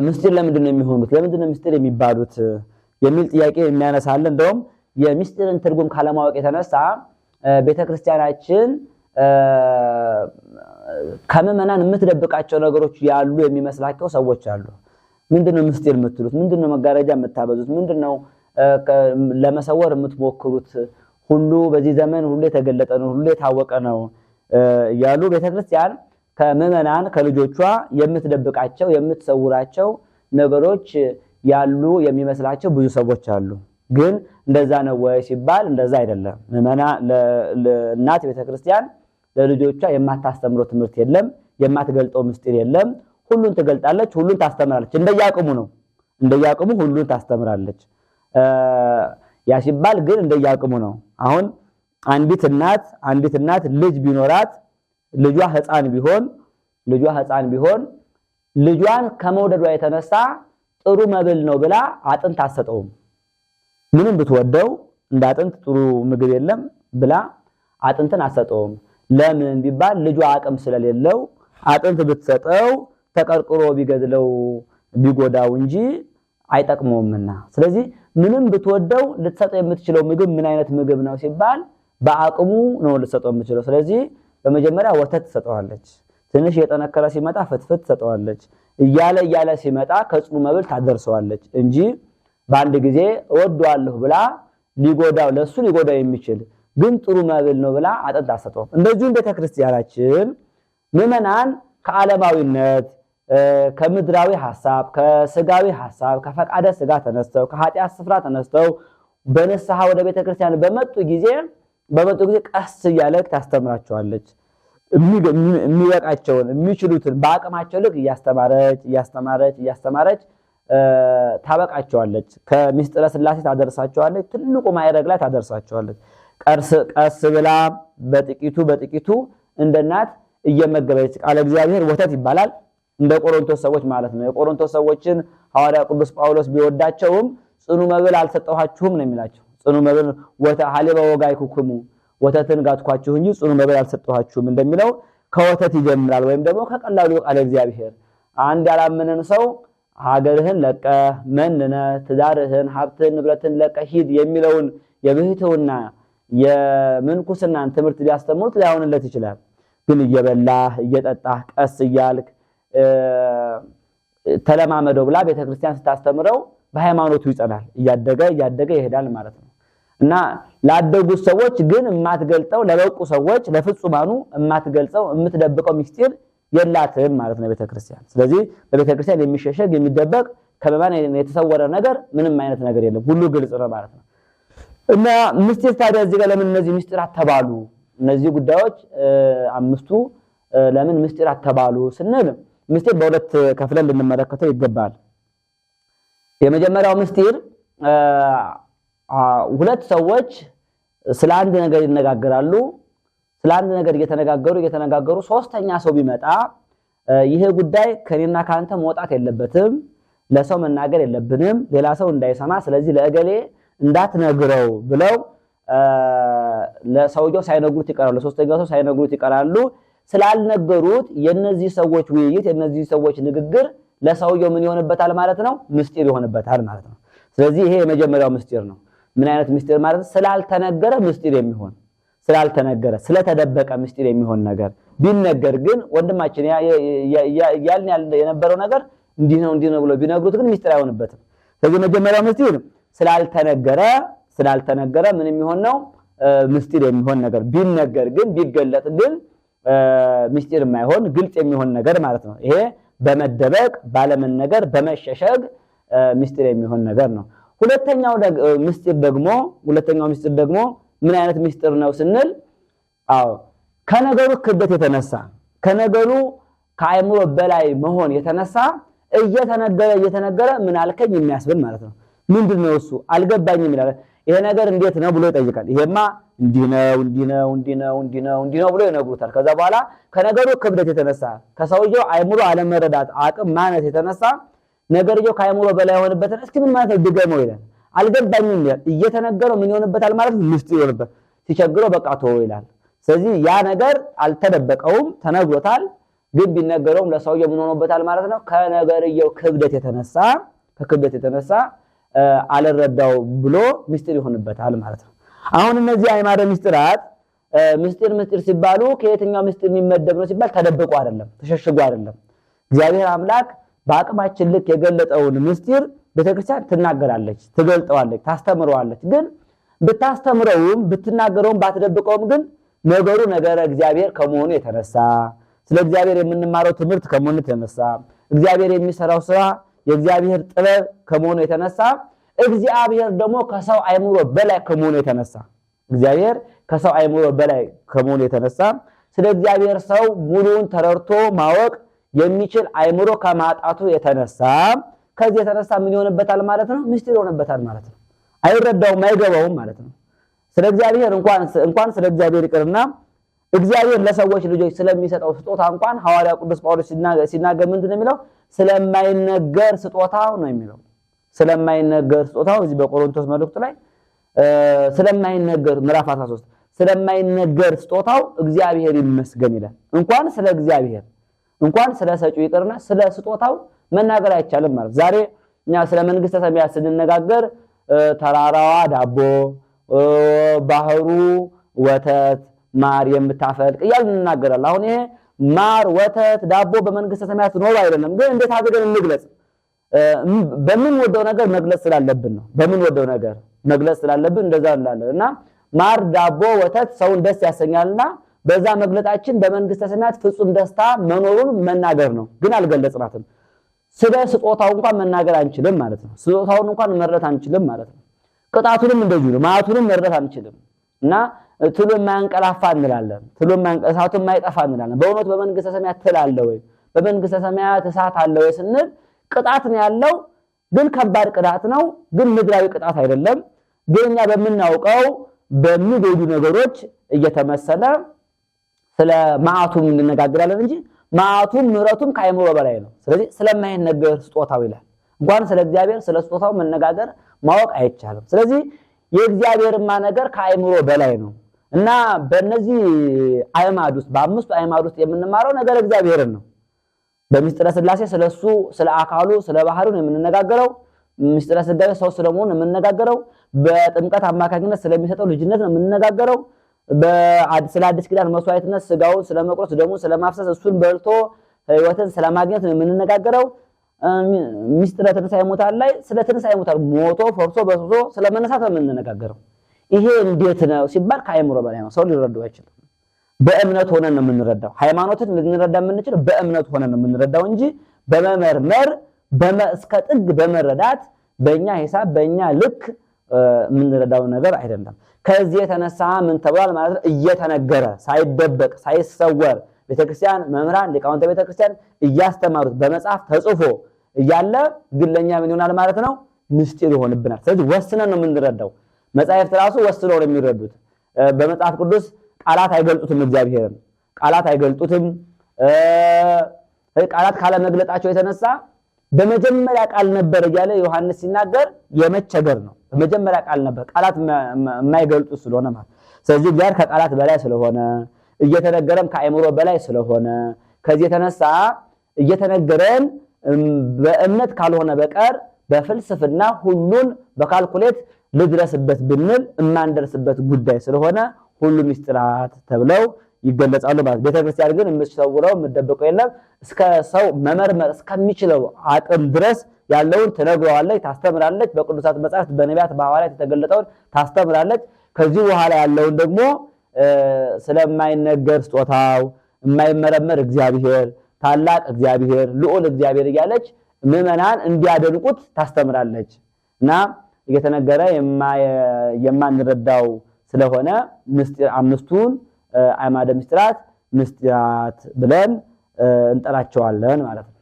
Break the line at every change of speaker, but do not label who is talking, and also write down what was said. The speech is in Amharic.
ምስጢር ለምንድን ነው የሚሆኑት? ለምንድን ነው ምስጢር የሚባሉት የሚል ጥያቄ የሚያነሳል። እንደውም የምስጢርን ትርጉም ካለማወቅ የተነሳ ቤተክርስቲያናችን ከመመናን የምትደብቃቸው ነገሮች ያሉ የሚመስላቸው ሰዎች አሉ። ምንድነው ምስጢር የምትሉት? ምንድነው መጋረጃ የምታበዙት? ምንድነው ለመሰወር የምትሞክሩት? ሁሉ በዚህ ዘመን ሁሉ የተገለጠ ነው፣ ሁሉ የታወቀ ነው ያሉ ቤተክርስቲያን ከመመናን ከልጆቿ የምትደብቃቸው የምትሰውራቸው ነገሮች ያሉ የሚመስላቸው ብዙ ሰዎች አሉ። ግን እንደዛ ነው ወይ ሲባል እንደዛ አይደለም። መመና ለእናት ቤተክርስቲያን ለልጆቿ የማታስተምረው ትምህርት የለም፣ የማትገልጠው ምስጢር የለም። ሁሉን ትገልጣለች፣ ሁሉን ታስተምራለች። እንደያቅሙ ነው፣ እንደያቅሙ ሁሉን ታስተምራለች። ያ ሲባል ግን እንደያቅሙ ነው። አሁን አንዲት እናት ልጅ ቢኖራት ልጇ ሕፃን ቢሆን ልጇን ከመውደዷ የተነሳ ጥሩ መብል ነው ብላ አጥንት አትሰጠውም። ምንም ብትወደው እንደ አጥንት ጥሩ ምግብ የለም ብላ አጥንትን አትሰጠውም። ለምን ቢባል ልጇ አቅም ስለሌለው አጥንት ብትሰጠው ተቀርቅሮ ቢገድለው ቢጎዳው እንጂ አይጠቅመውምና። ስለዚህ ምንም ብትወደው ልትሰጠው የምትችለው ምግብ ምን አይነት ምግብ ነው ሲባል በአቅሙ ነው ልትሰጠው የምትችለው። ስለዚህ በመጀመሪያ ወተት ትሰጠዋለች። ትንሽ የጠነከረ ሲመጣ ፍትፍት ትሰጠዋለች። እያለ ሲመጣ ከጽኑ መብል ታደርሰዋለች እንጂ በአንድ ጊዜ እወደዋለሁ ብላ ለሱ ሊጎዳው የሚችል ግን ጥሩ መብል ነው ብላ አጥንት አትሰጠውም። እንደዚሁም ቤተክርስቲያናችን ምዕመናን ከዓለማዊነት ከምድራዊ ሐሳብ ከስጋዊ ሐሳብ ከፈቃደ ስጋ ተነስተው ከኃጢአት ስፍራ ተነስተው በንስሐ ወደ ቤተክርስቲያን በመጡ ጊዜ ቀስ እያለች ታስተምራቸዋለች። የሚበቃቸውን የሚችሉትን በአቅማቸው ልክ እያስተማረች ታበቃቸዋለች። ከምስጢረ ሥላሴ ታደርሳቸዋለች። ትልቁ ማዕረግ ላይ ታደርሳቸዋለች። ቀስ ብላ በጥቂቱ እንደ እናት እየመገበች ቃለ እግዚአብሔር ወተት ይባላል። እንደ ቆሮንቶስ ሰዎች ማለት ነው። የቆሮንቶስ ሰዎችን ሐዋርያ ቅዱስ ጳውሎስ ቢወዳቸውም ጽኑ መብል አልሰጠኋችሁም ነው የሚላቸው። ጽኑ መብል ሀሌበ ወጋይኩክሙ ወተትን ጋትኳችሁ እንጂ ጽኑ መብል አልሰጠኋችሁም እንደሚለው ከወተት ይጀምራል። ወይም ደግሞ ከቀላሉ ቃለ እግዚአብሔር አንድ ያላመነን ሰው ሀገርህን ለቀህ መንነ ትዳርህን ሀብትህን ንብረትን ለቀህ ሂድ የሚለውን የብህትውና የምንኩስናን ትምህርት ቢያስተምሩት ላይሆንለት ይችላል። ግን እየበላህ እየጠጣህ ቀስ እያልክ ተለማመደው ብላ ቤተክርስቲያን ስታስተምረው በሃይማኖቱ ይጸናል። እያደገ ይሄዳል ማለት ነው። እና ላደጉት ሰዎች ግን የማትገልጠው ለበቁ ሰዎች ለፍጹማኑ የማትገልጸው የምትደብቀው ምስጢር የላትም ማለት ነው ቤተክርስቲያን። ስለዚህ በቤተክርስቲያን የሚሸሸግ የሚደበቅ ከመማን የተሰወረ ነገር ምንም አይነት ነገር የለም፣ ሁሉ ግልጽ ነው ማለት ነው። እና ምስጢር ታዲያ እዚህ ጋር ለምን እነዚህ ምስጢራት ተባሉ? እነዚህ ጉዳዮች አምስቱ ለምን ምስጢራት ተባሉ ስንል ምስጢር በሁለት ከፍለን ልንመለከተው ይገባል። የመጀመሪያው ምስጢር ሁለት ሰዎች ስለ አንድ ነገር ይነጋገራሉ። ስለ አንድ ነገር እየተነጋገሩ ሶስተኛ ሰው ቢመጣ ይሄ ጉዳይ ከኔና ካንተ መውጣት የለበትም፣ ለሰው መናገር የለብንም፣ ሌላ ሰው እንዳይሰማ፣ ስለዚህ ለእገሌ እንዳትነግረው ብለው ለሰውየው ሳይነግሩት ይቀራሉ። ለሶስተኛው ሰው ሳይነግሩት ይቀራሉ። ስላልነገሩት የነዚህ ሰዎች ውይይት የነዚህ ሰዎች ንግግር ለሰውየው ምን ይሆንበታል ማለት ነው? ምስጢር ይሆንበታል ማለት ነው። ስለዚህ ይሄ የመጀመሪያው ምስጢር ነው። ምን አይነት ምስጢር ማለት ነው? ስላልተነገረ ምስጢር የሚሆን ስላልተነገረ ስለተደበቀ ምስጢር የሚሆን ነገር ቢነገር ግን ወንድማችን ያልን የነበረው ነገር እንዲህ ነው ብሎ ቢነግሩት ግን ምስጢር አይሆንበትም። ስለዚህ መጀመሪያው ምስጢር ስላልተነገረ ምን የሚሆን ነው? ምስጢር የሚሆን ነገር ቢነገር ግን ቢገለጥ ግን ምስጢር የማይሆን ግልጽ የሚሆን ነገር ማለት ነው። ይሄ በመደበቅ ባለመነገር በመሸሸግ ምስጢር የሚሆን ነገር ነው። ሁለተኛው ምስጢር ደግሞ ምን አይነት ምስጢር ነው ስንል ከነገሩ ክብደት የተነሳ ከነገሩ ከአይምሮ በላይ መሆን የተነሳ እየተነገረ ምን አልከኝ የሚያስብል ማለት ነው። ምንድነው እሱ አልገባኝም ይላል። ይሄ ነገር እንዴት ነው ብሎ ይጠይቃል። ይሄማ እንዲህ ነው ብሎ ይነግሩታል። ከዛ በኋላ ከነገሩ ክብደት የተነሳ ከሰውየው አይምሮ አለመረዳት አቅም ማነት የተነሳ ነገርየው ከአይምሮ በላይ የሆነበትን እስኪ ምን ማለት ነው ድገመው ይላል። አልገባኝም ይላል። እየተነገረው ምን ይሆንበታል ማለት ነው? ምስጢር ይሆንበታል። ሲቸግረው በቃ ተወው ይላል። ስለዚህ ያ ነገር አልተደበቀውም፣ ተነግሮታል። ግን ቢነገረውም ለሰውየው ምን ሆኖበታል ማለት ነው? ከነገርየው ክብደት የተነሳ አልረዳው ብሎ ምስጢር ይሆንበታል ማለት ነው። አሁን እነዚህ አዕማደ ምስጢራት ምስጢር ሲባሉ ከየትኛው ምስጢር የሚመደብ ነው ሲባል ተደብቆ አይደለም፣ ተሸሽጎ አይደለም። እግዚአብሔር አምላክ በአቅማችን ልክ የገለጠውን ምስጢር ቤተክርስቲያን ትናገራለች፣ ትገልጠዋለች፣ ታስተምረዋለች። ግን ብታስተምረውም ብትናገረውም ባትደብቀውም ግን ነገሩ ነገረ እግዚአብሔር ከመሆኑ የተነሳ ስለ እግዚአብሔር የምንማረው ትምህርት ከመሆኑ የተነሳ እግዚአብሔር የሚሰራው ስራ የእግዚአብሔር ጥበብ ከመሆኑ የተነሳ እግዚአብሔር ደግሞ ከሰው አእምሮ በላይ ከመሆኑ የተነሳ እግዚአብሔር ከሰው አእምሮ በላይ ከመሆኑ የተነሳ ስለ እግዚአብሔር ሰው ሙሉውን ተረድቶ ማወቅ የሚችል አእምሮ ከማጣቱ የተነሳ ከዚህ የተነሳ ምን ይሆንበታል ማለት ነው? ምስጢር ይሆንበታል ማለት ነው። አይረዳውም፣ አይገባውም ማለት ነው። ስለ እግዚአብሔር እንኳን ስለ እግዚአብሔር ይቅርና እግዚአብሔር ለሰዎች ልጆች ስለሚሰጠው ስጦታ እንኳን ሐዋርያው ቅዱስ ጳውሎስ ሲናገር ምንድነው የሚለው? ስለማይነገር ስጦታው ነው የሚለው። ስለማይነገር ስጦታው እዚህ በቆሮንቶስ መልእክቱ ላይ ስለማይነገር ምዕራፍ 13 ስለማይነገር ስጦታው እግዚአብሔር ይመስገን ይላል። እንኳን ስለ እግዚአብሔር እንኳን ስለ ሰጪው ይቅርና ስለ ስጦታው መናገር አይቻልም ማለት። ዛሬ እኛ ስለ መንግስተ ሰማያት ስንነጋገር ተራራዋ ዳቦ፣ ባህሩ ወተት፣ ማር የምታፈልቅ እያልን እንናገራለን። አሁን ይሄ ማር ወተት ዳቦ በመንግስተ ሰማያት ኖር አይደለም። ግን እንዴት አድርገን እንግለጽ? በምንወደው ነገር መግለጽ ስላለብን ነው። በምንወደው ነገር መግለጽ ስላለብን እንደዛ እንላለን። እና ማር ዳቦ ወተት ሰውን ደስ ያሰኛልና በዛ መግለጣችን በመንግስተ ሰማያት ፍጹም ደስታ መኖሩን መናገር ነው። ግን አልገለጽናትም። ስለ ስጦታው እንኳን መናገር አንችልም ማለት ነው። ስጦታውን እንኳን መረዳት አንችልም ማለት ነው። ቅጣቱንም እንደዚሁ ነው። ማቱንም መረዳት አንችልም። እና ትሉ የማያንቀላፋ እንላለን፣ ትሉ እሳቱ የማይጠፋ እንላለን። በእውነት በመንግስተ ሰማያት ትል አለ ወይ? በመንግስተ ሰማያት እሳት አለ ወይ ስንል ቅጣት ነው ያለው። ግን ከባድ ቅጣት ነው። ግን ምድራዊ ቅጣት አይደለም። ግን እኛ በምናውቀው በሚጎዱ ነገሮች እየተመሰለ ስለ ማዕቱም እንነጋገራለን እንጂ ማዕቱም ምሕረቱም ከአእምሮ በላይ ነው። ስለዚህ ስለማይነገር ስጦታው ይላል። እንኳን ስለ እግዚአብሔር ስለ ስጦታው መነጋገር ማወቅ አይቻልም። ስለዚህ የእግዚአብሔርማ ነገር ከአእምሮ በላይ ነው እና በእነዚህ አዕማድ ውስጥ በአምስቱ አዕማድ ውስጥ የምንማረው ነገር እግዚአብሔርን ነው። በሚስጥረ ሥላሴ ስለሱ ስለ አካሉ ስለ ባህሪው ነው የምንነጋገረው። ሚስጥረ ሥጋዌ ሰው ስለመሆኑ ነው የምንነጋገረው። በጥምቀት አማካኝነት ስለሚሰጠው ልጅነት ነው የምንነጋገረው። ስለ አዲስ ኪዳን መስዋዕትነት ስጋውን ስለመቁረስ ደሙን ስለማፍሰስ እሱን በልቶ ሕይወትን ስለማግኘት ነው የምንነጋገረው። ሚስጥረ ትንሣኤ ሙታን ላይ ስለ ትንሣኤ ሙታን ሞቶ ፈርሶ በስብሶ ስለመነሳት ነው የምንነጋገረው። ይሄ እንዴት ነው ሲባል ከአእምሮ በላይ ነው። ሰው ሊረዳው አይችልም። በእምነት ሆነን ነው የምንረዳው። ሃይማኖትን ልንረዳ የምንችለው በእምነት ሆነን ነው የምንረዳው እንጂ በመመርመር እስከ ጥግ በመረዳት በእኛ ሂሳብ በእኛ ልክ የምንረዳው ነገር አይደለም። ከዚህ የተነሳ ምን ተብሏል ማለት ነው? እየተነገረ ሳይደበቅ ሳይሰወር ቤተክርስቲያን መምህራን ሊቃውንተ ቤተክርስቲያን እያስተማሩት በመጽሐፍ ተጽፎ እያለ ግን ለኛ ምን ይሆናል ማለት ነው? ምስጢር ይሆንብናል። ስለዚህ ወስነን ነው የምንረዳው። መጻሕፍት ራሱ ወስነው ነው የሚረዱት። በመጽሐፍ ቅዱስ ቃላት አይገልጡትም። እግዚአብሔርን ቃላት አይገልጡትም። ቃላት ካለ መግለጣቸው የተነሳ በመጀመሪያ ቃል ነበር እያለ ዮሐንስ ሲናገር የመቸገር ነው። በመጀመሪያ ቃል ነበር፣ ቃላት የማይገልጡ ስለሆነ ማለት። ስለዚህ እግዚአብሔር ከቃላት በላይ ስለሆነ እየተነገረም ከአእምሮ በላይ ስለሆነ ከዚህ የተነሳ እየተነገረን በእምነት ካልሆነ በቀር በፍልስፍና ሁሉን በካልኩሌት ልድረስበት ብንል የማንደርስበት ጉዳይ ስለሆነ ሁሉ ምስጢራት ተብለው ይገለጻሉ ማለት። ቤተክርስቲያን ግን የምትሰውረው የምትደብቀው የለም። እስከ ሰው መመርመር እስከሚችለው አቅም ድረስ ያለውን ትነግረዋለች፣ ታስተምራለች። በቅዱሳት መጻሕፍት በነቢያት በሐዋርያት የተገለጠውን ታስተምራለች። ከዚህ በኋላ ያለውን ደግሞ ስለማይነገር ስጦታው የማይመረመር እግዚአብሔር ታላቅ እግዚአብሔር ልዑል እግዚአብሔር እያለች ምዕመናን እንዲያደንቁት ታስተምራለች እና እየተነገረ የማንረዳው ስለሆነ አምስቱን አዕማደ ምስጢራት ምስጢራት ብለን እንጠራቸዋለን ማለት ነው።